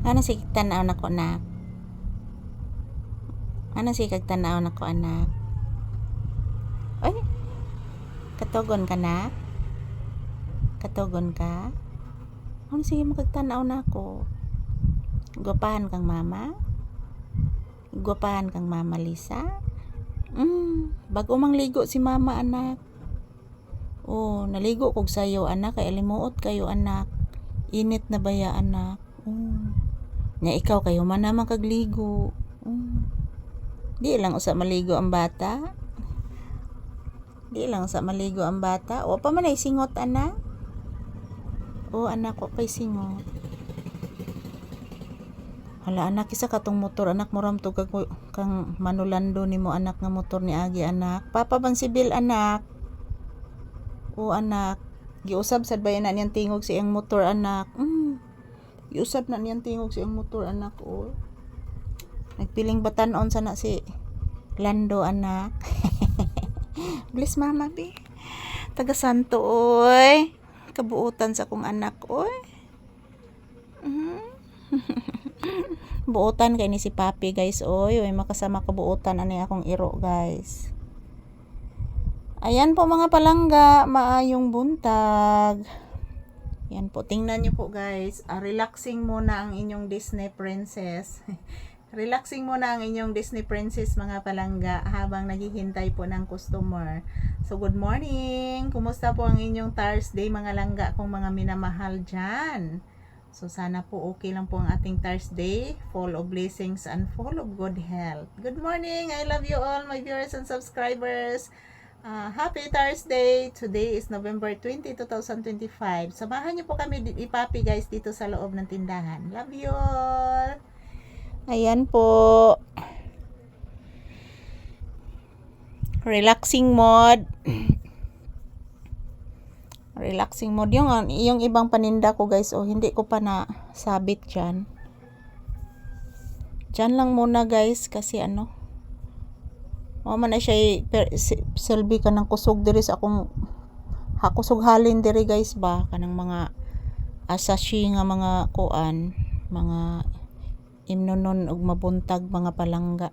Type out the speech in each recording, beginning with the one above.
Ano si tanaw na ko anak? Ano si tanaw na ko anak? Oy, katugon ka na? Katugon ka? Ano sige makagtanaw na ako? Gwapahan kang mama? Gwapahan kang mama Lisa? Bago mang ligo si mama anak. Oh, naligo kog sayo anak, kay alimuot kayo anak. Init na baya anak. Nya ikaw kayo man naman kagligo. Di lang usa maligo ang bata. Di lang usa maligo ang bata. O pa man ay singot anak. O anak ko pa'y singot. Hala anak, isa katong motor anak, muram to kang manulando nimo anak nga motor ni Agi anak. Papa bang sibil anak? O anak, giusab sad ba yan niyang tingog sa iyang motor anak? Giusab na niyang tingog sa iyang motor anak. O nagpiling batanon sana si Lando anak. Bless mama bi. Taga Santo oy. Kabuutan sa akong anak oy. Buutan kay ni si Papi guys oy. Oy makasama kabuutan ani akong iro guys. Ayan po mga palangga, maayong buntag. Yan po, tingnan nyo po guys. Relaxing muna ang inyong Disney princess. Relaxing muna ang inyong Disney princess mga palangga habang naghihintay po ng customer. So good morning! Kumusta po ang inyong Thursday mga langga kung mga minamahal dyan? So sana po okay lang po ang ating Thursday, full of blessings and full of good health. Good morning! I love you all my viewers and subscribers. Happy Thursday! Today is November 20, 2025. Samahan niyo po kami ipapi guys dito sa loob ng tindahan. Love you all! Ayan po. Relaxing mode. Relaxing mode. Yung ibang paninda ko guys, hindi ko pa na sabit dyan. Dyan lang muna guys kasi man na siya selby ka ng kusog diri sa akong kusog halin diri guys ba kanang mga asashi nga mga kuan, mga imnonon og mabuntag mga palangga.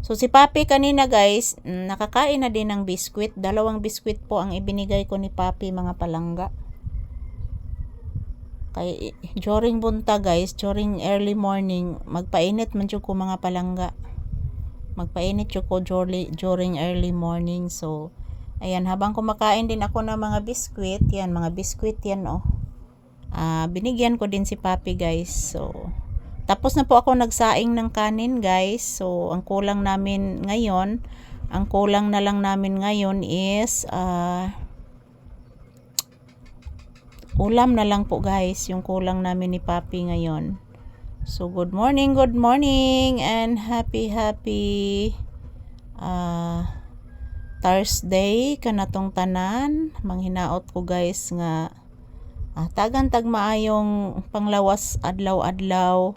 So si Papi kanina guys, nakakain na din ng biskwit. 2 biskwit po ang ibinigay ko ni Papi mga palangga. Kay during buntag guys, during early morning, magpainit man jud ko mga palangga. Magpainit jud ko during early morning. So ayan, habang kumakain din ako ng mga biskwit, mga biskwit yan binigyan ko din si Papi guys. So tapos na po ako nagsaing ng kanin guys. So ang kulang na lang namin ngayon is ulam na lang po guys, yung kulang namin ni Papi ngayon. So good morning and happy Thursday kanatong tanan. Manghinaot ko guys nga tagan tag maayong panglawas adlaw-adlaw.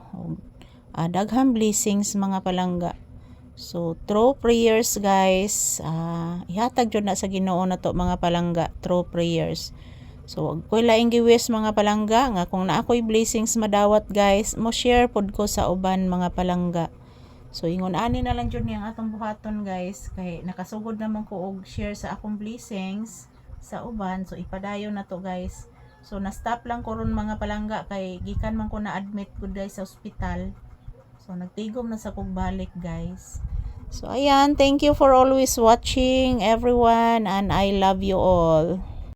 Daghang blessings mga palangga. So through prayers guys, ihatag jud na sa Ginoo nato mga palangga, through prayers. So koy laing giwis mga palangga nga kung naakoy blessings madawat guys, mo share pod ko sa uban mga palangga. So ingon ani na lang jud niyang atong buhaton guys, kay nakasugod naman ko og share sa akong blessings sa uban. So ipadayon na to guys. So na-stop lang ko ron mga palangga kay gikan man ko na-admit gud guys sa ospital. So nagtigom na sa kog balik guys. So ayan, thank you for always watching everyone and I love you all.